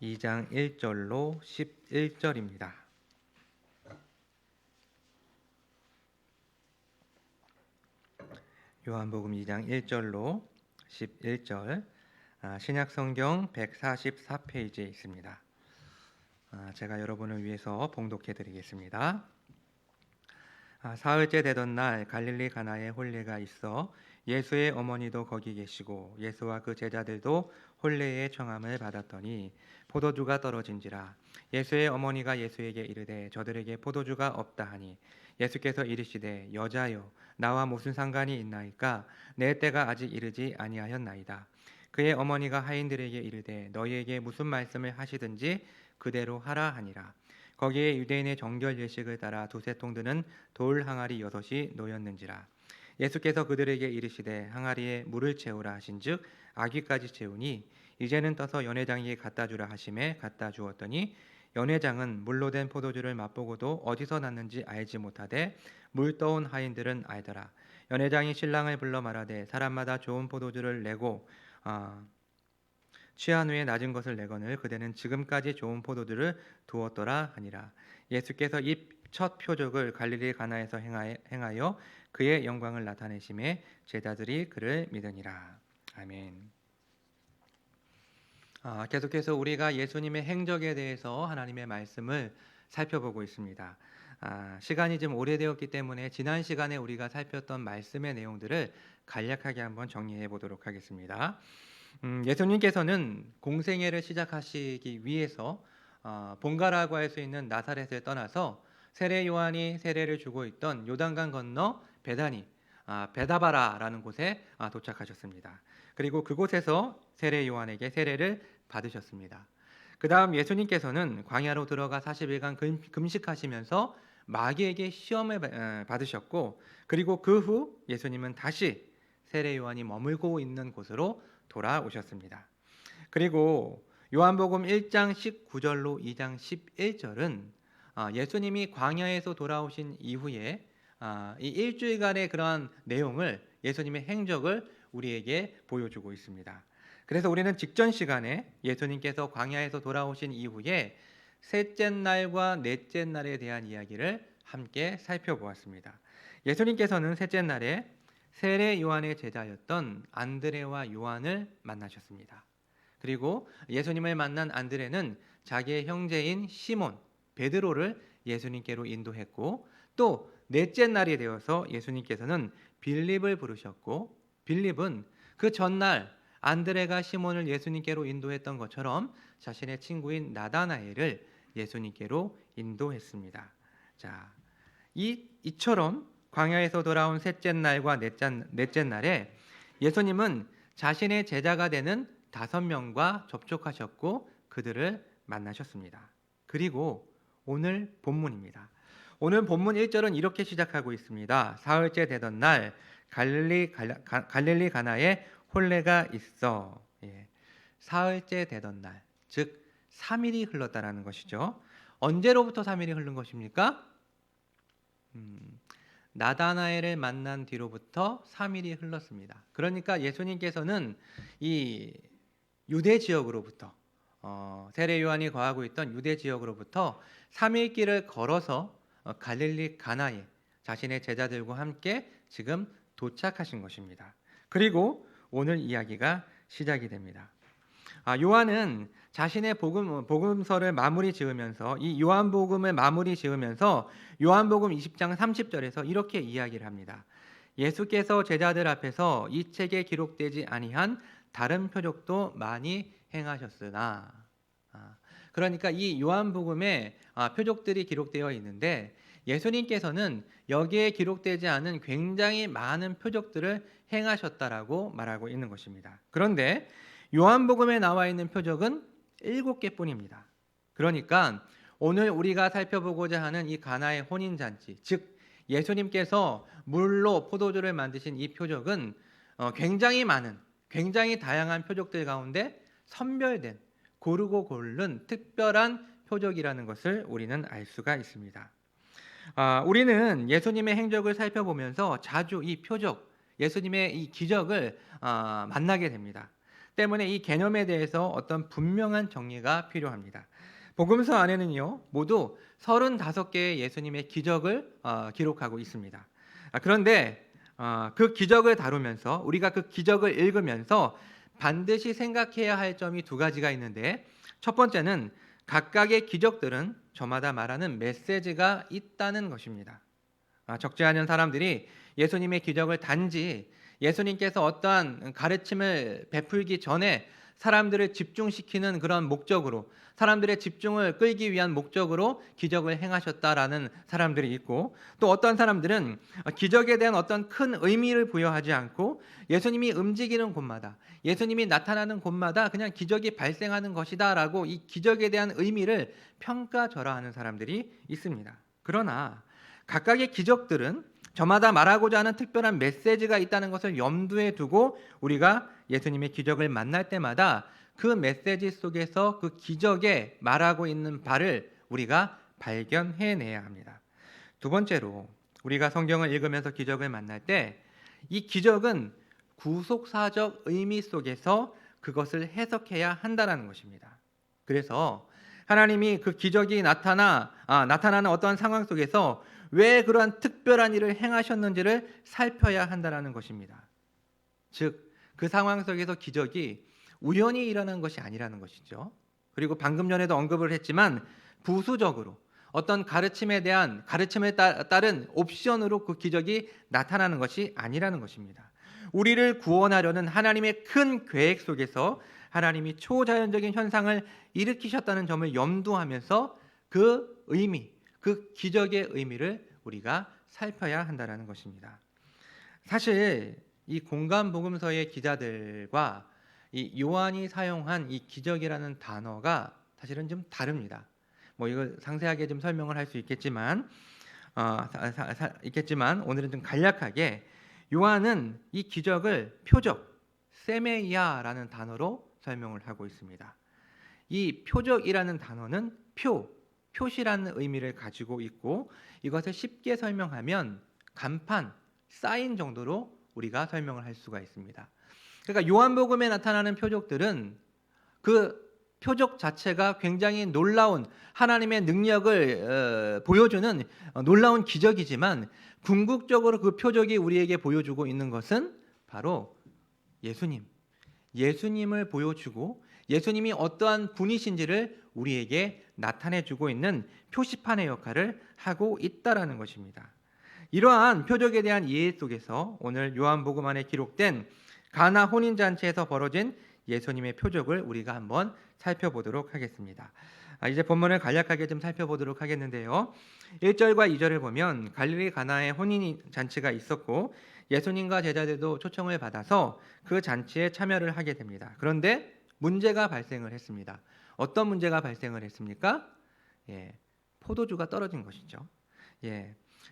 2장 1절로 11절입니다. 요한복음 2장 1절로 11절, 신약성경 144페이지에 있습니다. 제가 여러분을 위해서 봉독해 드리겠습니다. 사흘째 되던 날 갈릴리 가나에 혼례가 있어 예수의 어머니도 거기 계시고 예수와 그 제자들도 혼례의 청함을 받았더니 포도주가 떨어진지라. 예수의 어머니가 예수에게 이르되 저들에게 포도주가 없다 하니 예수께서 이르시되 여자여 나와 무슨 상관이 있나이까 내 때가 아직 이르지 아니하였나이다. 그의 어머니가 하인들에게 이르되 너희에게 무슨 말씀을 하시든지 그대로 하라 하니라. 거기에 유대인의 정결 예식을 따라 두세 통 드는 돌 항아리 6이 놓였는지라. 예수께서 그들에게 이르시되 항아리에 물을 채우라 하신즉 아귀까지 채우니 이제는 떠서 연회장에게 갖다 주라 하심에 갖다 주었더니 연회장은 물로 된 포도주를 맛보고도 어디서 났는지 알지 못하되 물 떠온 하인들은 알더라. 연회장이 신랑을 불러 말하되 사람마다 좋은 포도주를 내고 취한 후에 낮은 것을 내거늘 그대는 지금까지 좋은 포도주를 두었더라 하니라. 예수께서 이 첫 표적을 갈릴리 가나에서 행하여 그의 영광을 나타내심에 제자들이 그를 믿으니라. 아멘. 계속해서 우리가 예수님의 행적에 대해서 하나님의 말씀을 살펴보고 있습니다. 시간이 좀 오래되었기 때문에 지난 시간에 우리가 살폈던 말씀의 내용들을 간략하게 한번 정리해 보도록 하겠습니다. 예수님께서는 공생애를 시작하시기 위해서 본가라고 할 수 있는 나사렛을 떠나서 세례 요한이 세례를 주고 있던 요단강 건너 베다니, 베다바라라는 곳에 도착하셨습니다. 그리고 그곳에서 세례 요한에게 세례를 받으셨습니다. 그 다음 예수님께서는 광야로 들어가 40일간 금식하시면서 마귀에게 시험을 받으셨고, 그리고 그 후 예수님은 다시 세례 요한이 머물고 있는 곳으로 돌아오셨습니다. 그리고 요한복음 1장 19절로 2장 11절은 예수님이 광야에서 돌아오신 이후에 이 일주일간의 그러한 내용을 예수님의 행적을 우리에게 보여주고 있습니다. 그래서 우리는 직전 시간에 예수님께서 광야에서 돌아오신 이후에 셋째 날과 넷째 날에 대한 이야기를 함께 살펴보았습니다. 예수님께서는 셋째 날에 세례 요한의 제자였던 안드레와 요한을 만나셨습니다. 그리고 예수님을 만난 안드레는 자기의 형제인 시몬, 베드로를 예수님께로 인도했고, 또 넷째 날이 되어서 예수님께서는 빌립을 부르셨고, 빌립은 그 전날 안드레가 시몬을 예수님께로 인도했던 것처럼 자신의 친구인 나다나엘을 예수님께로 인도했습니다. 자, 이처럼 광야에서 돌아온 셋째 날과 넷째 날에 예수님은 자신의 제자가 되는 5명과 접촉하셨고 그들을 만나셨습니다. 그리고 오늘 본문입니다. 오늘 본문 1절은 이렇게 시작하고 있습니다. 사흘째 되던 날 갈릴리 가나에 혼례가 있어. 사흘째 되던 날, 즉 3일이 흘렀다라는 것이죠. 언제로부터 3일이 흐른 것입니까? 나다나엘을 만난 뒤로부터 3일이 흘렀습니다. 그러니까 예수님께서는 이 유대 지역으로부터 세례 요한이 거하고 있던 유대 지역으로부터 3일 길을 걸어서 갈릴리 가나에 자신의 제자들과 함께 지금 도착하신 것입니다. 그리고 오늘 이야기가 시작이 됩니다. 요한은 자신의 복음서를 마무리 지으면서 이 요한복음을 마무리 지으면서 요한복음 20장 30절에서 이렇게 이야기를 합니다. 예수께서 제자들 앞에서 이 책에 기록되지 아니한 다른 표적도 많이 행하셨으나, 그러니까 이 요한복음에 표적들이 기록되어 있는데 예수님께서는 여기에 기록되지 않은 굉장히 많은 표적들을 행하셨다라고 말하고 있는 것입니다. 그런데 요한복음에 나와 있는 표적은 7개뿐입니다. 그러니까 오늘 우리가 살펴보고자 하는 이 가나의 혼인잔치, 즉 예수님께서 물로 포도주를 만드신 이 표적은 굉장히 많은, 굉장히 다양한 표적들 가운데 선별된, 고르고 고른 특별한 표적이라는 것을 우리는 알 수가 있습니다. 우리는 예수님의 행적을 살펴보면서 자주 이 표적, 예수님의 이 기적을 만나게 됩니다. 때문에 이 개념에 대해서 어떤 분명한 정리가 필요합니다. 복음서 안에는요, 모두 35개의 예수님의 기적을 기록하고 있습니다. 그런데 그 기적을 다루면서 우리가 그 기적을 읽으면서 반드시 생각해야 할 점이 두 가지가 있는데, 첫 번째는 각각의 기적들은 저마다 말하는 메시지가 있다는 것입니다. 적지 않은 사람들이 예수님의 기적을 단지 예수님께서 어떠한 가르침을 베풀기 전에 사람들을 집중시키는 그런 목적으로, 사람들의 집중을 끌기 위한 목적으로 기적을 행하셨다라는 사람들이 있고, 또 어떤 사람들은 기적에 대한 어떤 큰 의미를 부여하지 않고 예수님이 움직이는 곳마다, 예수님이 나타나는 곳마다 그냥 기적이 발생하는 것이다라고 이 기적에 대한 의미를 평가절하하는 사람들이 있습니다. 그러나 각각의 기적들은 저마다 말하고자 하는 특별한 메시지가 있다는 것을 염두에 두고 우리가 예수님의 기적을 만날 때마다 그 메시지 속에서 그 기적에 말하고 있는 바를 우리가 발견해내야 합니다. 두 번째로, 우리가 성경을 읽으면서 기적을 만날 때 이 기적은 구속사적 의미 속에서 그것을 해석해야 한다는 것입니다. 그래서 하나님이 그 기적이 나타나는 어떠한 상황 속에서 왜 그러한 특별한 일을 행하셨는지를 살펴야 한다는 것입니다. 즉, 그 상황 속에서 기적이 우연히 일어난 것이 아니라는 것이죠. 그리고 방금 전에도 언급을 했지만 부수적으로 어떤 가르침에 따른 옵션으로 그 기적이 나타나는 것이 아니라는 것입니다. 우리를 구원하려는 하나님의 큰 계획 속에서 하나님이 초자연적인 현상을 일으키셨다는 점을 염두하면서 그 의미, 그 기적의 의미를 우리가 살펴야 한다는 것입니다. 사실 이 공간 복음서의 기자들과 이 요한이 사용한 이 기적이라는 단어가 사실은 좀 다릅니다. 이걸 상세하게 좀 설명을 할 수 있겠지만, 오늘은 좀 간략하게 요한은 이 기적을 표적, 세메이아라는 단어로 설명을 하고 있습니다. 이 표적이라는 단어는 표시라는 의미를 가지고 있고, 이것을 쉽게 설명하면 간판, 사인 정도로 우리가 설명을 할 수가 있습니다. 그러니까 요한복음에 나타나는 표적들은 그 표적 자체가 굉장히 놀라운 하나님의 능력을 보여주는 놀라운 기적이지만, 궁극적으로 그 표적이 우리에게 보여주고 있는 것은 바로 예수님을 보여주고 예수님이 어떠한 분이신지를 우리에게 나타내주고 있는 표시판의 역할을 하고 있다라는 것입니다. 이러한 표적에 대한 이해 속에서 오늘 요한복음 안에 기록된 가나 혼인잔치에서 벌어진 예수님의 표적을 우리가 한번 살펴보도록 하겠습니다. 이제 본문을 간략하게 좀 살펴보도록 하겠는데요. 1절과 2절을 보면 갈릴리 가나에 혼인잔치가 있었고 예수님과 제자들도 초청을 받아서 그 잔치에 참여를 하게 됩니다. 그런데 문제가 발생을 했습니다. 어떤 문제가 발생을 했습니까? 포도주가 떨어진 것이죠.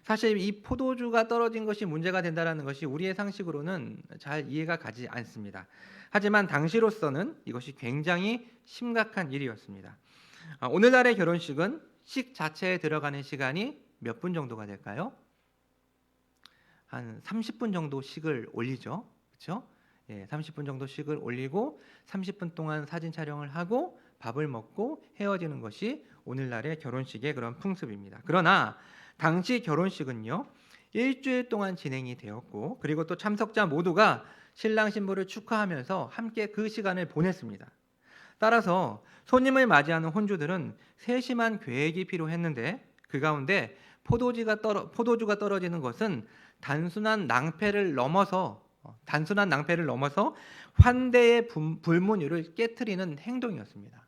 사실 이 포도주가 떨어진 것이 문제가 된다는 것이 우리의 상식으로는 잘 이해가 가지 않습니다. 하지만 당시로서는 이것이 굉장히 심각한 일이었습니다. 오늘날의 결혼식은 식 자체에 들어가는 시간이 몇 분 정도가 될까요? 한 30분 정도 식을 올리죠. 그렇죠? 30분 정도 식을 올리고 30분 동안 사진 촬영을 하고 밥을 먹고 헤어지는 것이 오늘날의 결혼식의 그런 풍습입니다. 그러나 당시 결혼식은요, 일주일 동안 진행이 되었고, 그리고 또 참석자 모두가 신랑 신부를 축하하면서 함께 그 시간을 보냈습니다. 따라서 손님을 맞이하는 혼주들은 세심한 계획이 필요했는데, 그 가운데 포도주가 떨어지는 것은 단순한 낭패를 넘어서 환대의 불문율을 깨트리는 행동이었습니다.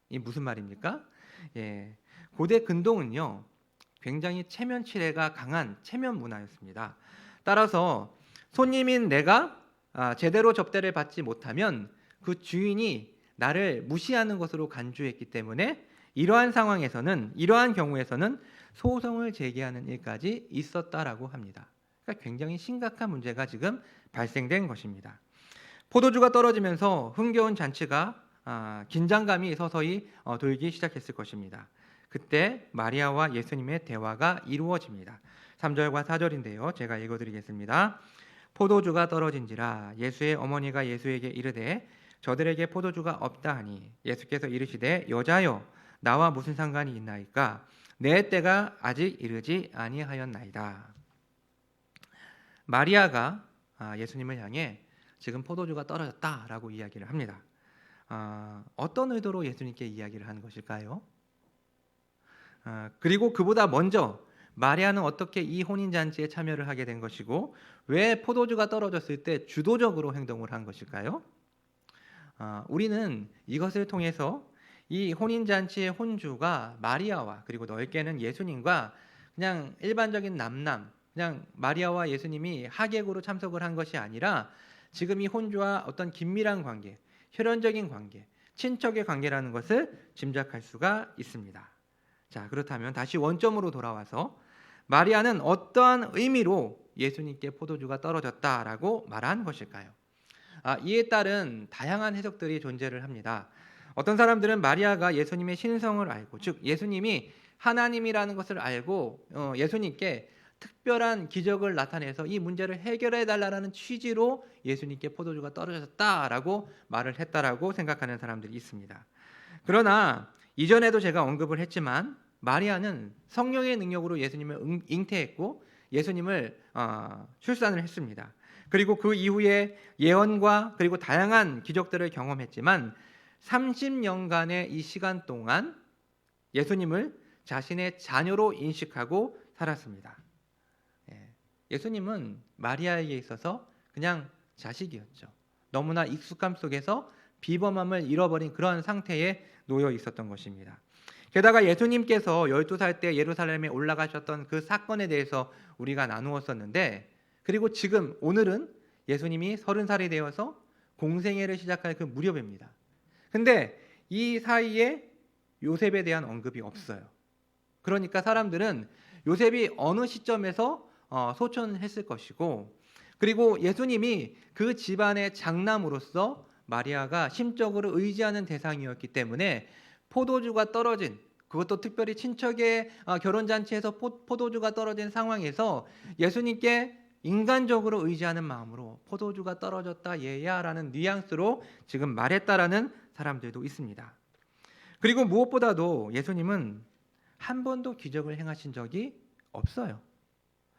이 무슨 말입니까? 고대 근동은요, 굉장히 체면치레가 강한 체면 문화였습니다. 따라서 손님인 내가 제대로 접대를 받지 못하면 그 주인이 나를 무시하는 것으로 간주했기 때문에 이러한 경우에서는 소송을 제기하는 일까지 있었다라고 합니다. 그러니까 굉장히 심각한 문제가 지금 발생된 것입니다. 포도주가 떨어지면서 흥겨운 잔치가 긴장감이 서서히 돌기 시작했을 것입니다. 그때 마리아와 예수님의 대화가 이루어집니다. 3절과 4절인데요. 제가 읽어드리겠습니다. 포도주가 떨어진지라 예수의 어머니가 예수에게 이르되 저들에게 포도주가 없다 하니 예수께서 이르시되 여자여 나와 무슨 상관이 있나이까 내 때가 아직 이르지 아니하였나이다. 마리아가 예수님을 향해 지금 포도주가 떨어졌다라고 이야기를 합니다. 어떤 의도로 예수님께 이야기를 한 것일까요? 그리고 그보다 먼저 마리아는 어떻게 이 혼인잔치에 참여를 하게 된 것이고 왜 포도주가 떨어졌을 때 주도적으로 행동을 한 것일까요? 우리는 이것을 통해서 이 혼인잔치의 혼주가 마리아와 그리고 넓게는 예수님과 그냥 일반적인 남남, 그냥 마리아와 예수님이 하객으로 참석을 한 것이 아니라 지금 이 혼주와 어떤 긴밀한 관계, 혈연적인 관계, 친척의 관계라는 것을 짐작할 수가 있습니다. 자, 그렇다면 다시 원점으로 돌아와서 마리아는 어떠한 의미로 예수님께 포도주가 떨어졌다라고 말한 것일까요? 이에 따른 다양한 해석들이 존재를 합니다. 어떤 사람들은 마리아가 예수님의 신성을 알고, 즉 예수님이 하나님이라는 것을 알고 예수님께 특별한 기적을 나타내서 이 문제를 해결해 달라는 취지로 예수님께 포도주가 떨어졌다라고 말을 했다라고 생각하는 사람들이 있습니다. 그러나 이전에도 제가 언급을 했지만 마리아는 성령의 능력으로 예수님을 잉태했고 예수님을 출산을 했습니다. 그리고 그 이후에 예언과 그리고 다양한 기적들을 경험했지만 30년간의 이 시간 동안 예수님을 자신의 자녀로 인식하고 살았습니다. 예수님은 마리아에게 있어서 그냥 자식이었죠. 너무나 익숙함 속에서 비범함을 잃어버린 그런 상태에 놓여 있었던 것입니다. 게다가 예수님께서 12살 때 예루살렘에 올라가셨던 그 사건에 대해서 우리가 나누었었는데, 그리고 지금 오늘은 예수님이 30살이 되어서 공생애를 시작할 그 무렵입니다. 근데 이 사이에 요셉에 대한 언급이 없어요. 그러니까 사람들은 요셉이 어느 시점에서 소천했을 것이고, 그리고 예수님이 그 집안의 장남으로서 마리아가 심적으로 의지하는 대상이었기 때문에 포도주가 떨어진, 그것도 특별히 친척의 결혼잔치에서 포도주가 떨어진 상황에서 예수님께 인간적으로 의지하는 마음으로 포도주가 떨어졌다 얘야라는 뉘앙스로 지금 말했다라는 사람들도 있습니다. 그리고 무엇보다도 예수님은 한 번도 기적을 행하신 적이 없어요.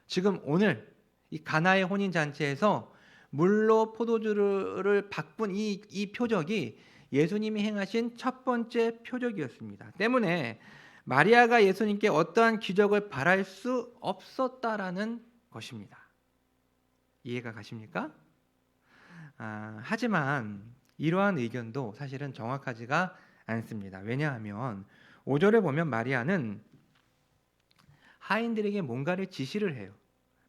지금 오늘 이 가나의 혼인잔치에서 물로 포도주를 바꾼 이 표적이 예수님이 행하신 첫 번째 표적이었습니다. 때문에 마리아가 예수님께 어떠한 기적을 바랄 수 없었다라는 것입니다. 이해가 가십니까? 하지만 이러한 의견도 사실은 정확하지가 않습니다. 왜냐하면 5절에 보면 마리아는 하인들에게 뭔가를 지시를 해요.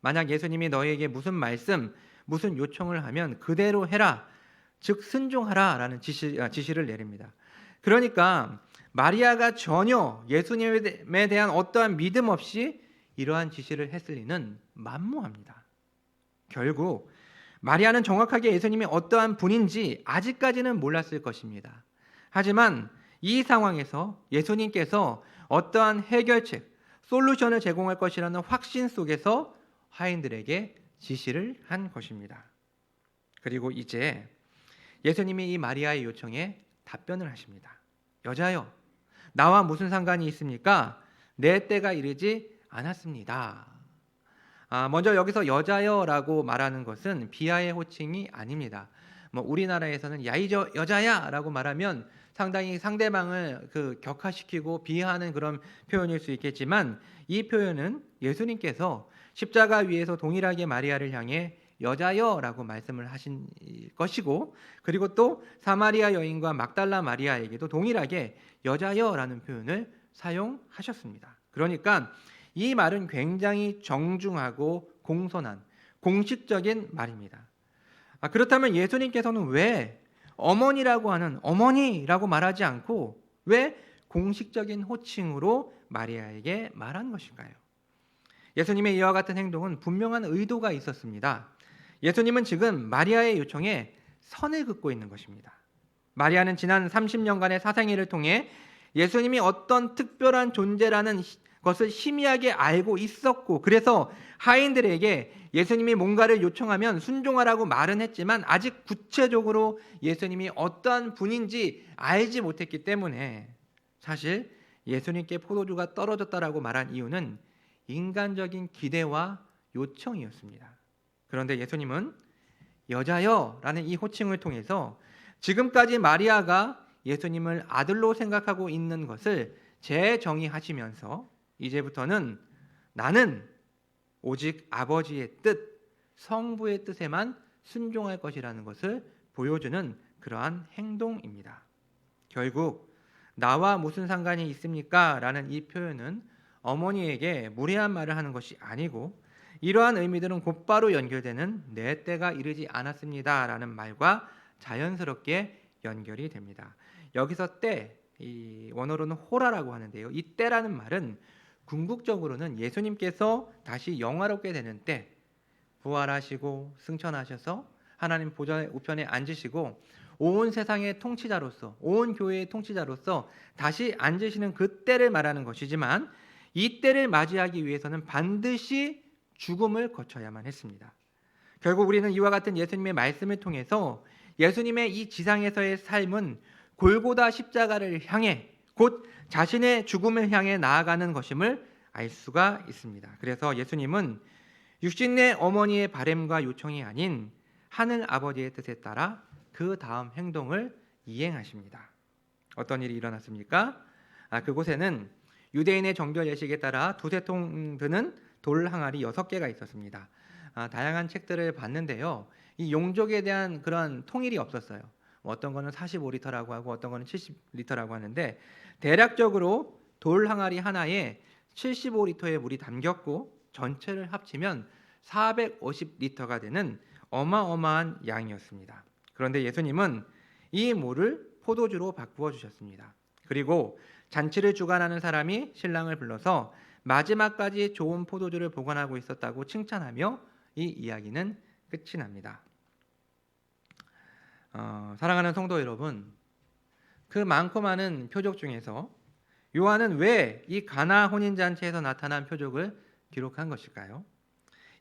만약 예수님이 너희에게 무슨 말씀, 무슨 요청을 하면 그대로 해라, 즉 순종하라 라는 지시를 내립니다. 그러니까 마리아가 전혀 예수님에 대한 어떠한 믿음 없이 이러한 지시를 했을 리는 만무합니다. 결국 마리아는 정확하게 예수님이 어떠한 분인지 아직까지는 몰랐을 것입니다. 하지만 이 상황에서 예수님께서 어떠한 해결책, 솔루션을 제공할 것이라는 확신 속에서 하인들에게 지시를 한 것입니다. 그리고 이제 예수님이 이 마리아의 요청에 답변을 하십니다. 여자여, 나와 무슨 상관이 있습니까? 내 때가 이르지 않았습니다. 먼저 여기서 여자여라고 말하는 것은 비하의 호칭이 아닙니다. 우리나라에서는 야이 여자야라고 말하면 상당히 상대방을 격하시키고 비하하는 그런 표현일 수 있겠지만, 이 표현은 예수님께서 십자가 위에서 동일하게 마리아를 향해 여자여라고 말씀을 하신 것이고, 그리고 또 사마리아 여인과 막달라 마리아에게도 동일하게 여자여라는 표현을 사용하셨습니다. 그러니까 이 말은 굉장히 정중하고 공손한 공식적인 말입니다. 그렇다면 예수님께서는 왜 어머니라고 하는 어머니라고 말하지 않고 왜 공식적인 호칭으로 마리아에게 말한 것인가요? 예수님의 이와 같은 행동은 분명한 의도가 있었습니다. 예수님은 지금 마리아의 요청에 선을 긋고 있는 것입니다. 마리아는 지난 30년간의 사생애를 통해 예수님이 어떤 특별한 존재라는 것을 희미하게 알고 있었고, 그래서 하인들에게 예수님이 뭔가를 요청하면 순종하라고 말은 했지만 아직 구체적으로 예수님이 어떠한 분인지 알지 못했기 때문에 사실 예수님께 포도주가 떨어졌다라고 말한 이유는 인간적인 기대와 요청이었습니다. 그런데 예수님은 여자여 라는 이 호칭을 통해서 지금까지 마리아가 예수님을 아들로 생각하고 있는 것을 재정의하시면서 이제부터는 나는 오직 아버지의 뜻, 성부의 뜻에만 순종할 것이라는 것을 보여주는 그러한 행동입니다. 결국 나와 무슨 상관이 있습니까? 라는 이 표현은 어머니에게 무례한 말을 하는 것이 아니고 이러한 의미들은 곧바로 연결되는 내 때가 이르지 않았습니다 라는 말과 자연스럽게 연결이 됩니다. 여기서 때, 이 원어로는 호라라고 하는데요. 이 때라는 말은 궁극적으로는 예수님께서 다시 영화롭게 되는 때, 부활하시고 승천하셔서 하나님 보좌 우편에 앉으시고 온 세상의 통치자로서, 온 교회의 통치자로서 다시 앉으시는 그 때를 말하는 것이지만 이 때를 맞이하기 위해서는 반드시 죽음을 거쳐야만 했습니다. 결국 우리는 이와 같은 예수님의 말씀을 통해서 예수님의 이 지상에서의 삶은 골고다 십자가를 향해 곧 자신의 죽음을 향해 나아가는 것임을 알 수가 있습니다. 그래서 예수님은 육신의 어머니의 바램과 요청이 아닌 하늘 아버지의 뜻에 따라 그 다음 행동을 이행하십니다. 어떤 일이 일어났습니까? 그곳에는 유대인의 정결 예식에 따라 두세 통 드는 돌 항아리 6개가 있었습니다. 다양한 책들을 봤는데요. 이 용족에 대한 그런 통일이 없었어요. 어떤 거는 45리터라고 하고 어떤 거는 70리터라고 하는데 대략적으로 돌 항아리 하나에 75리터의 물이 담겼고 전체를 합치면 450리터가 되는 어마어마한 양이었습니다. 그런데 예수님은 이 물을 포도주로 바꾸어 주셨습니다. 그리고 잔치를 주관하는 사람이 신랑을 불러서 마지막까지 좋은 포도주를 보관하고 있었다고 칭찬하며 이 이야기는 끝이 납니다. 사랑하는 성도 여러분, 그 많고 많은 표적 중에서 요한은 왜 이 가나 혼인잔치에서 나타난 표적을 기록한 것일까요?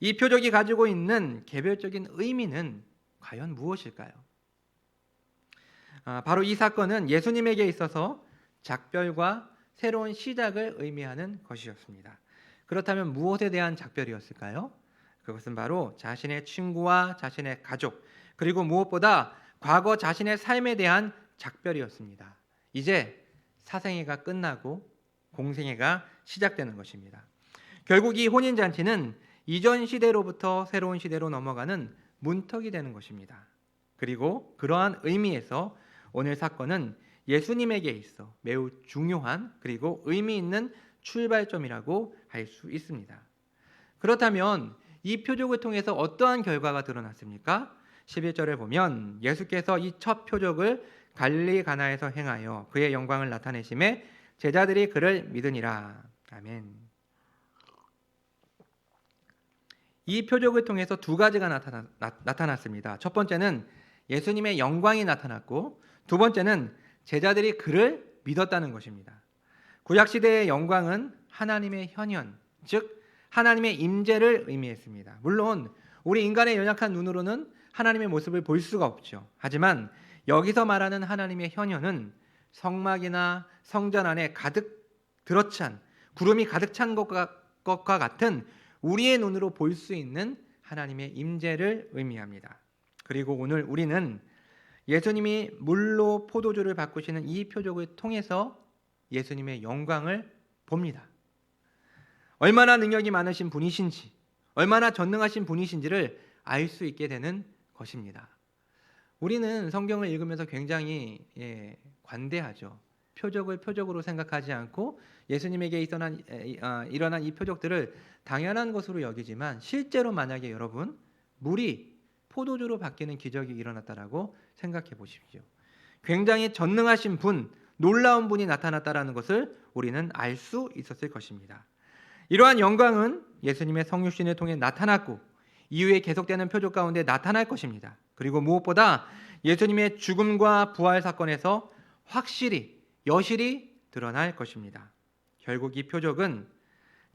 이 표적이 가지고 있는 개별적인 의미는 과연 무엇일까요? 바로 이 사건은 예수님에게 있어서 작별과 새로운 시작을 의미하는 것이었습니다. 그렇다면 무엇에 대한 작별이었을까요? 그것은 바로 자신의 친구와 자신의 가족, 그리고 무엇보다 과거 자신의 삶에 대한 작별이었습니다. 이제 사생애가 끝나고 공생애가 시작되는 것입니다. 결국 이 혼인잔치는 이전 시대로부터 새로운 시대로 넘어가는 문턱이 되는 것입니다. 그리고 그러한 의미에서 오늘 사건은 예수님에게 있어 매우 중요한 그리고 의미 있는 출발점이라고 할 수 있습니다. 그렇다면 이 표적을 통해서 어떠한 결과가 드러났습니까? 11절을 보면 예수께서 이 첫 표적을 갈릴리 가나에서 행하여 그의 영광을 나타내심에 제자들이 그를 믿으니라. 아멘. 이 표적을 통해서 두 가지가 나타났습니다. 첫 번째는 예수님의 영광이 나타났고 두 번째는 제자들이 그를 믿었다는 것입니다. 구약시대의 영광은 하나님의 현현, 즉 하나님의 임재를 의미했습니다. 물론 우리 인간의 연약한 눈으로는 하나님의 모습을 볼 수가 없죠. 하지만 여기서 말하는 하나님의 현현은 성막이나 성전 안에 가득 들어찬 구름이 가득 찬 것과 같은 우리의 눈으로 볼 수 있는 하나님의 임재를 의미합니다. 그리고 오늘 우리는 예수님이 물로 포도주를 바꾸시는 이 표적을 통해서 예수님의 영광을 봅니다. 얼마나 능력이 많으신 분이신지, 얼마나 전능하신 분이신지를 알 수 있게 되는 것입니다. 우리는 성경을 읽으면서 굉장히 관대하죠. 표적을 표적으로 생각하지 않고 예수님에게 일어난 이 표적들을 당연한 것으로 여기지만 실제로 만약에 여러분 물이 포도주로 바뀌는 기적이 일어났다라고 생각해 보십시오. 굉장히 전능하신 분, 놀라운 분이 나타났다라는 것을 우리는 알 수 있었을 것입니다. 이러한 영광은 예수님의 성육신을 통해 나타났고 이후에 계속되는 표적 가운데 나타날 것입니다. 그리고 무엇보다 예수님의 죽음과 부활 사건에서 확실히 여실히 드러날 것입니다. 결국 이 표적은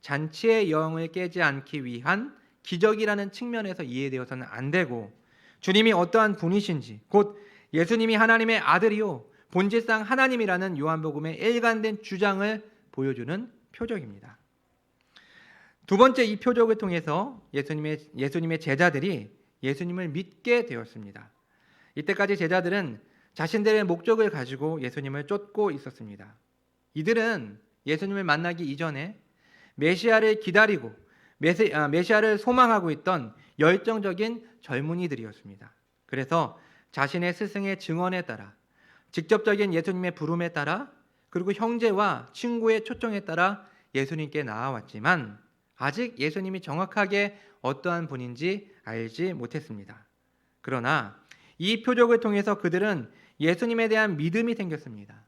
잔치의 영을 깨지 않기 위한 기적이라는 측면에서 이해되어서는 안 되고, 주님이 어떠한 분이신지, 곧 예수님이 하나님의 아들이요 본질상 하나님이라는 요한복음의 일관된 주장을 보여주는 표적입니다. 두 번째, 이 표적을 통해서 예수님의 제자들이 예수님을 믿게 되었습니다. 이때까지 제자들은 자신들의 목적을 가지고 예수님을 쫓고 있었습니다. 이들은 예수님을 만나기 이전에 메시아를 기다리고 메시아를 소망하고 있던 열정적인 젊은이들이었습니다. 그래서 자신의 스승의 증언에 따라, 직접적인 예수님의 부름에 따라, 그리고 형제와 친구의 초청에 따라 예수님께 나아왔지만 아직 예수님이 정확하게 어떠한 분인지 알지 못했습니다. 그러나 이 표적을 통해서 그들은 예수님에 대한 믿음이 생겼습니다.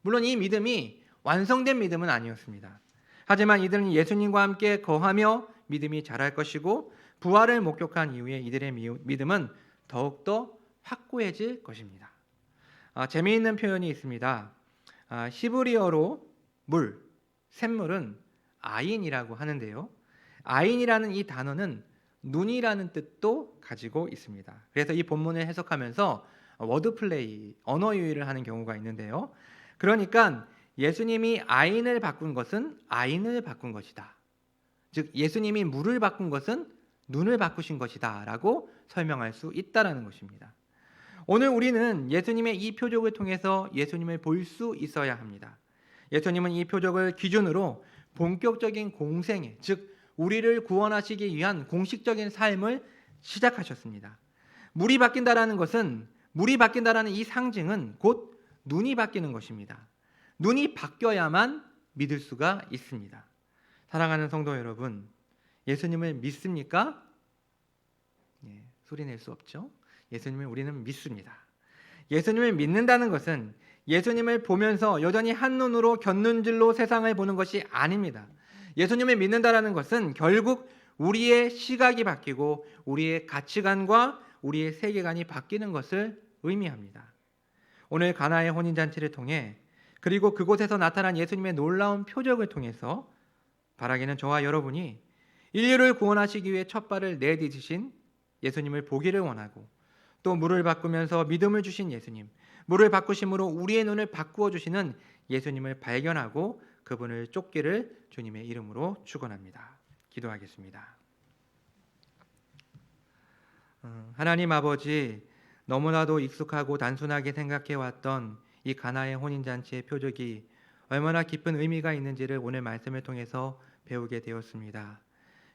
물론 이 믿음이 완성된 믿음은 아니었습니다. 하지만 이들은 예수님과 함께 거하며 믿음이 자랄 것이고, 부활을 목격한 이후에 이들의 믿음은 더욱더 확고해질 것입니다. 재미있는 표현이 있습니다. 히브리어로 물, 샘물은 아인이라고 하는데요. 아인이라는 이 단어는 눈이라는 뜻도 가지고 있습니다. 그래서 이 본문을 해석하면서 워드플레이, 언어 유희를 하는 경우가 있는데요. 그러니까 예수님이 아인을 바꾼 것은 아인을 바꾼 것이다. 즉 예수님이 물을 바꾼 것은 눈을 바꾸신 것이다 라고 설명할 수 있다라는 것입니다. 오늘 우리는 예수님의 이 표적을 통해서 예수님을 볼 수 있어야 합니다. 예수님은 이 표적을 기준으로 본격적인 공생애, 즉 우리를 구원하시기 위한 공식적인 삶을 시작하셨습니다. 물이 바뀐다라는 이 상징은 곧 눈이 바뀌는 것입니다. 눈이 바뀌어야만 믿을 수가 있습니다. 사랑하는 성도 여러분, 예수님을 믿습니까? 소리 낼 수 없죠? 예수님을 우리는 믿습니다. 예수님을 믿는다는 것은 예수님을 보면서 여전히 한눈으로 곁눈질로 세상을 보는 것이 아닙니다. 예수님을 믿는다는 것은 결국 우리의 시각이 바뀌고 우리의 가치관과 우리의 세계관이 바뀌는 것을 의미합니다. 오늘 가나의 혼인잔치를 통해, 그리고 그곳에서 나타난 예수님의 놀라운 표적을 통해서 바라기는 저와 여러분이 인류를 구원하시기 위해 첫 발을 내디디신 예수님을 보기를 원하고, 또 물을 바꾸면서 믿음을 주신 예수님, 물을 바꾸심으로 우리의 눈을 바꾸어 주시는 예수님을 발견하고 그분을 쫓기를 주님의 이름으로 축원합니다. 기도하겠습니다. 하나님 아버지, 너무나도 익숙하고 단순하게 생각해왔던 이 가나의 혼인잔치의 표적이 얼마나 깊은 의미가 있는지를 오늘 말씀을 통해서 배우게 되었습니다.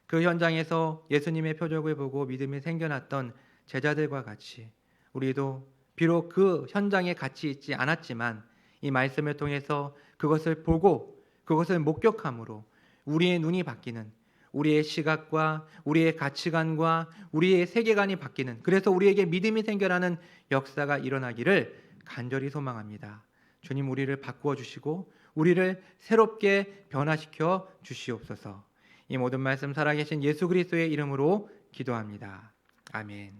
그 현장에서 예수님의 표적을 보고 믿음이 생겨났던 제자들과 같이 우리도 비록 그 현장에 같이 있지 않았지만 이 말씀을 통해서 그것을 보고 그것을 목격함으로 우리의 눈이 바뀌는, 우리의 시각과 우리의 가치관과 우리의 세계관이 바뀌는, 그래서 우리에게 믿음이 생겨나는 역사가 일어나기를 간절히 소망합니다. 주님, 우리를 바꾸어 주시고 우리를 새롭게 변화시켜 주시옵소서. 이 모든 말씀 살아계신 예수 그리스도의 이름으로 기도합니다. 아멘.